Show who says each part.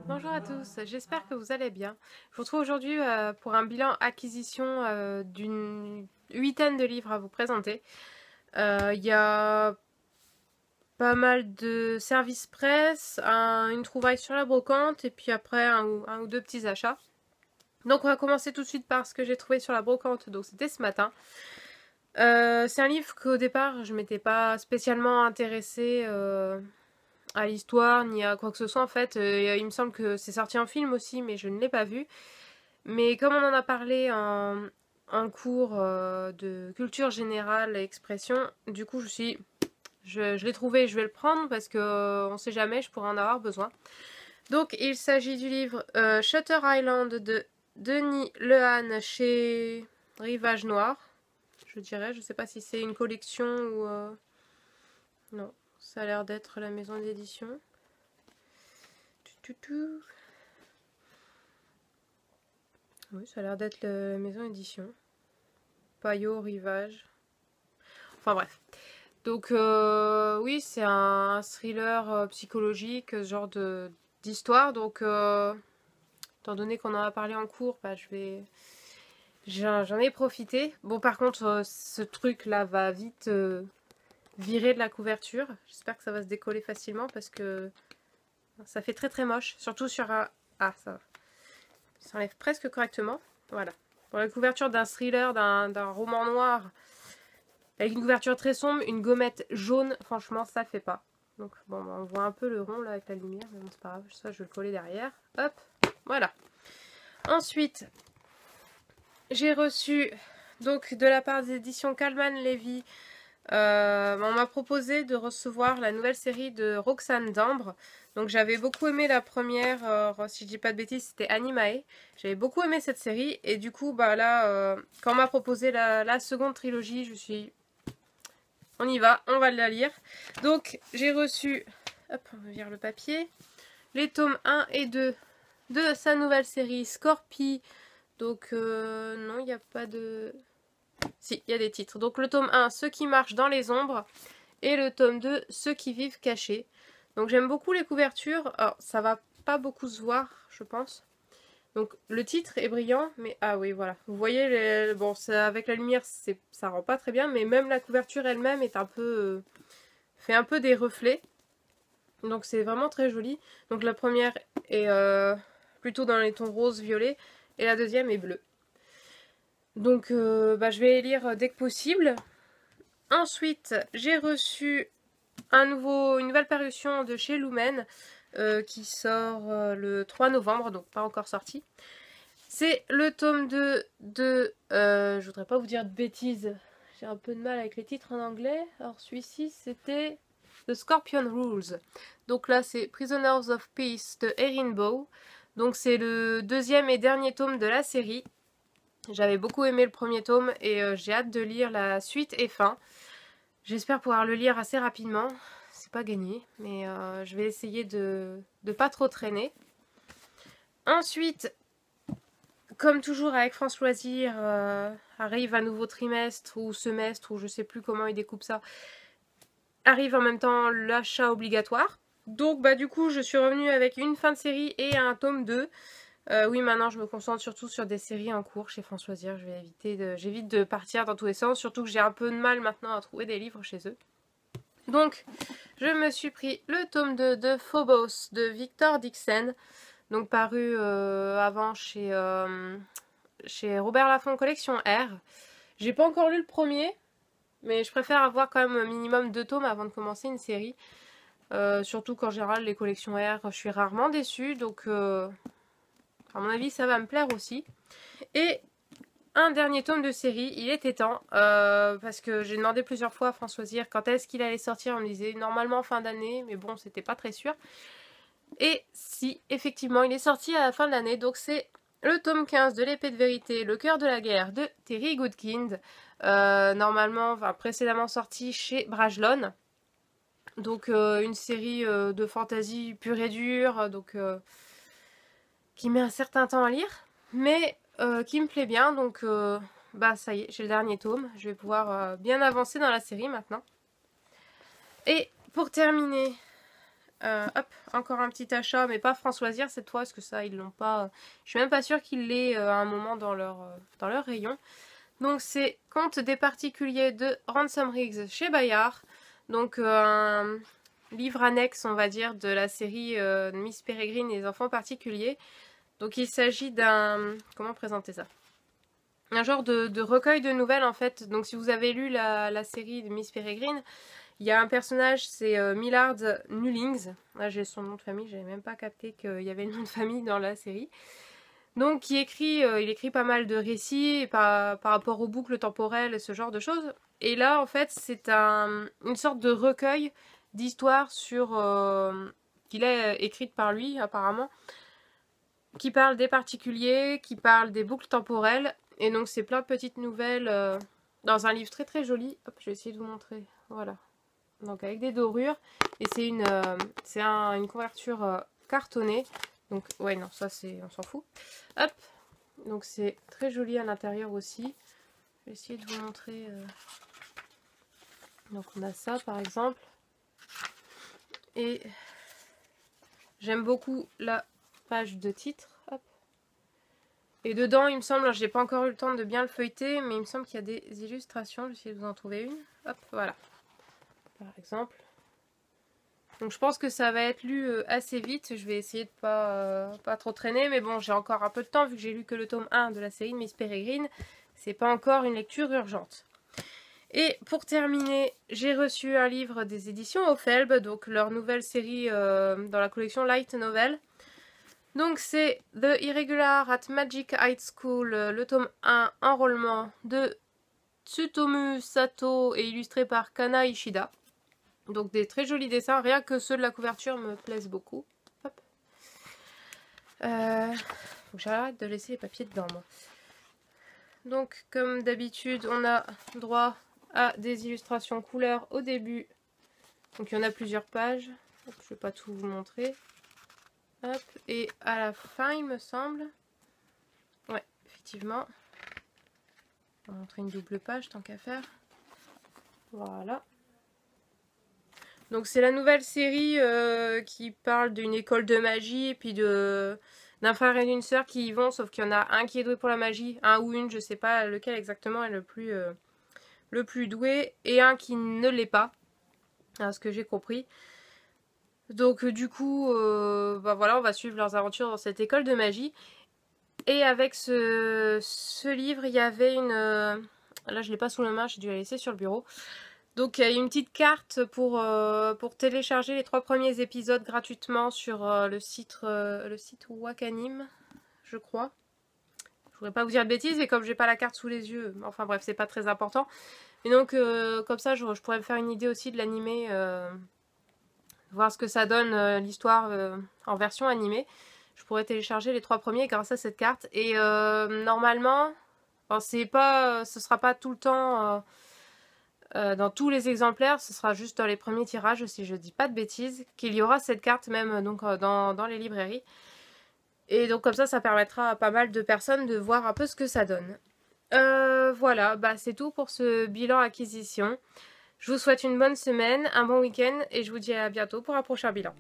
Speaker 1: Bonjour à tous, j'espère que vous allez bien. Je vous retrouve aujourd'hui pour un bilan acquisition d'une huitaine de livres à vous présenter. Il y a pas mal de services presse, une trouvaille sur la brocante et puis après un ou deux petits achats. Donc on va commencer tout de suite par ce que j'ai trouvé sur la brocante, donc c'était ce matin. C'est un livre qu'au départ je m'étais pas spécialement intéressée à l'histoire ni à quoi que ce soit en fait. Il me semble que c'est sorti en film aussi mais je ne l'ai pas vu. Mais comme on en a parlé en cours de culture générale et expression, du coup je l'ai trouvé, je vais le prendre parce que on sait jamais, je pourrais en avoir besoin. Donc il s'agit du livre Shutter Island de Denis Lehane chez Rivage Noir, je dirais. Je sais pas si c'est une collection ou... Non, ça a l'air d'être la maison d'édition. Oui, ça a l'air d'être la maison d'édition. Payot, Rivage. Enfin bref. Donc oui, c'est un thriller psychologique, ce genre d'histoire. Donc étant donné qu'on en a parlé en cours, bah, j'en ai profité. Bon, par contre, ce truc là va vite virer de la couverture. J'espère que ça va se décoller facilement parce que ça fait très très moche, surtout sur un... Ah, ça va. Ça s'enlève presque correctement. Voilà. Pour la couverture d'un thriller, d'un roman noir, avec une couverture très sombre, une gommette jaune, franchement, ça fait pas. Donc, bon, on voit un peu le rond là avec la lumière, mais bon, c'est pas grave. Ça, je vais le coller derrière. Hop, voilà. Ensuite, j'ai reçu, donc, de la part des éditions Calman Levy, on m'a proposé de recevoir la nouvelle série de Roxane d'Ambre. Donc j'avais beaucoup aimé la première, si je dis pas de bêtises, c'était Animae. J'avais beaucoup aimé cette série et du coup, bah là, quand on m'a proposé la seconde trilogie, je suis... On y va, on va la lire. Donc j'ai reçu, hop, on va lire le papier, les tomes 1 et 2 de sa nouvelle série Scorpie. Donc non, il n'y a pas de... Si, il y a des titres. Donc le tome 1, Ceux qui marchent dans les ombres. Et le tome 2, Ceux qui vivent cachés. Donc j'aime beaucoup les couvertures. Alors ça va pas beaucoup se voir, je pense. Donc le titre est brillant, mais ah oui, voilà. Vous voyez, bon, avec la lumière, ça rend pas très bien, mais même la couverture elle-même est un peu... fait un peu des reflets. Donc c'est vraiment très joli. Donc la première est plutôt dans les tons rose-violet, et la deuxième est bleue. Donc bah, je vais les lire dès que possible. Ensuite, j'ai reçu une nouvelle parution de chez Lumen qui sort le 3 novembre, donc pas encore sorti. C'est le tome 2 de... je voudrais pas vous dire de bêtises, j'ai un peu de mal avec les titres en anglais. Alors celui-ci, c'était The Scorpion Rules. Donc là, c'est Prisoners of Peace de Erin Bow. Donc c'est le deuxième et dernier tome de la série. J'avais beaucoup aimé le premier tome et j'ai hâte de lire la suite et fin. J'espère pouvoir le lire assez rapidement. C'est pas gagné, mais je vais essayer de pas trop traîner. Ensuite, comme toujours avec France Loisirs, arrive un nouveau trimestre ou semestre, ou je sais plus comment ils découpent ça. Arrive en même temps l'achat obligatoire. Donc bah du coup je suis revenue avec une fin de série et un tome 2. Oui, maintenant je me concentre surtout sur des séries en cours chez France Loisirs. J'évite de partir dans tous les sens, surtout que j'ai un peu de mal maintenant à trouver des livres chez eux. Donc, je me suis pris le tome 2 de Phobos de Victor Dixon, donc paru avant chez Robert Laffont Collection R. J'ai pas encore lu le premier, mais je préfère avoir quand même un minimum 2 tomes avant de commencer une série. Surtout qu'en général, les collections R, je suis rarement déçue, donc à mon avis, ça va me plaire aussi. Et un dernier tome de série, il était temps, parce que j'ai demandé plusieurs fois à François Zir quand est-ce qu'il allait sortir. On me disait normalement fin d'année, mais bon, c'était pas très sûr. Et si, effectivement, il est sorti à la fin de l'année, donc c'est le tome 15 de l'épée de vérité, le cœur de la guerre de Terry Goodkind, normalement, enfin, précédemment sorti chez Brajlon. Donc une série de fantasy pure et dure, donc qui met un certain temps à lire, mais qui me plaît bien, donc bah ça y est, j'ai le dernier tome. Je vais pouvoir bien avancer dans la série maintenant. Et pour terminer, hop, encore un petit achat, mais pas Françoisière cette fois, parce que ça, ils l'ont pas... je suis même pas sûre qu'ils l'aient à un moment dans leur rayon. Donc c'est Contes des particuliers de Ransom Riggs chez Bayard. Donc un livre annexe, on va dire, de la série Miss Peregrine et les enfants particuliers. Donc il s'agit d'un... comment présenter ça? Un genre de recueil de nouvelles en fait. Donc si vous avez lu la série de Miss Peregrine, il y a un personnage, c'est Millard Nullings. Là j'ai son nom de famille, j'avais même pas capté qu'il y avait le nom de famille dans la série. Donc il écrit pas mal de récits par rapport aux boucles temporelles et ce genre de choses. Et là en fait c'est une sorte de recueil d'histoires qu'il a écrite par lui apparemment, qui parle des particuliers, qui parle des boucles temporelles. Et donc c'est plein de petites nouvelles dans un livre très très joli. Hop, je vais essayer de vous montrer. Voilà. Donc avec des dorures. Et c'est une couverture cartonnée. Donc ouais non, ça c'est... on s'en fout. Hop. Donc c'est très joli à l'intérieur aussi. Je vais essayer de vous montrer. Donc on a ça par exemple. Et j'aime beaucoup la page de titre. Hop. Et dedans, il me semble, je n'ai pas encore eu le temps de bien le feuilleter, mais il me semble qu'il y a des illustrations. Je vais essayer de vous en trouver une. Hop, voilà. Par exemple. Donc je pense que ça va être lu assez vite. Je vais essayer de pas trop traîner. Mais bon, j'ai encore un peu de temps vu que j'ai lu que le tome 1 de la série de Miss Peregrine. C'est pas encore une lecture urgente. Et pour terminer, j'ai reçu un livre des éditions Ophelb, donc leur nouvelle série dans la collection Light Novel. Donc c'est The Irregular at Magic High School, le tome 1, enrôlement de Tsutomu Sato et illustré par Kana Ishida. Donc des très jolis dessins, rien que ceux de la couverture me plaisent beaucoup. Hop. Faut que j'arrête de laisser les papiers dedans moi. Donc comme d'habitude, on a droit à des illustrations couleurs au début. Donc il y en a plusieurs pages. Hop, je ne vais pas tout vous montrer. Hop, et à la fin, il me semble. Ouais, effectivement. On va montrer une double page tant qu'à faire. Voilà. Donc c'est la nouvelle série qui parle d'une école de magie et puis d'un frère et d'une sœur qui y vont, sauf qu'il y en a un qui est doué pour la magie, un ou une, je sais pas lequel exactement est le plus doué, et un qui ne l'est pas, à ce que j'ai compris. Donc du coup, bah voilà, on va suivre leurs aventures dans cette école de magie. Et avec ce livre, il y avait une... là, je ne l'ai pas sous la main, j'ai dû la laisser sur le bureau. Donc il y a une petite carte pour télécharger les 3 premiers épisodes gratuitement sur le site Wakanim, je crois. Je voudrais pas vous dire de bêtises, mais comme j'ai pas la carte sous les yeux, enfin bref, c'est pas très important. Et donc comme ça, je pourrais me faire une idée aussi de l'animé, voir ce que ça donne l'histoire en version animée. Je pourrais télécharger les 3 premiers grâce à cette carte. Et normalement, enfin, ce sera pas tout le temps dans tous les exemplaires, ce sera juste dans les premiers tirages, si je dis pas de bêtises, qu'il y aura cette carte même donc dans les librairies. Et donc comme ça permettra à pas mal de personnes de voir un peu ce que ça donne. Voilà, bah c'est tout pour ce bilan acquisition. Je vous souhaite une bonne semaine, un bon week-end et je vous dis à bientôt pour un prochain bilan.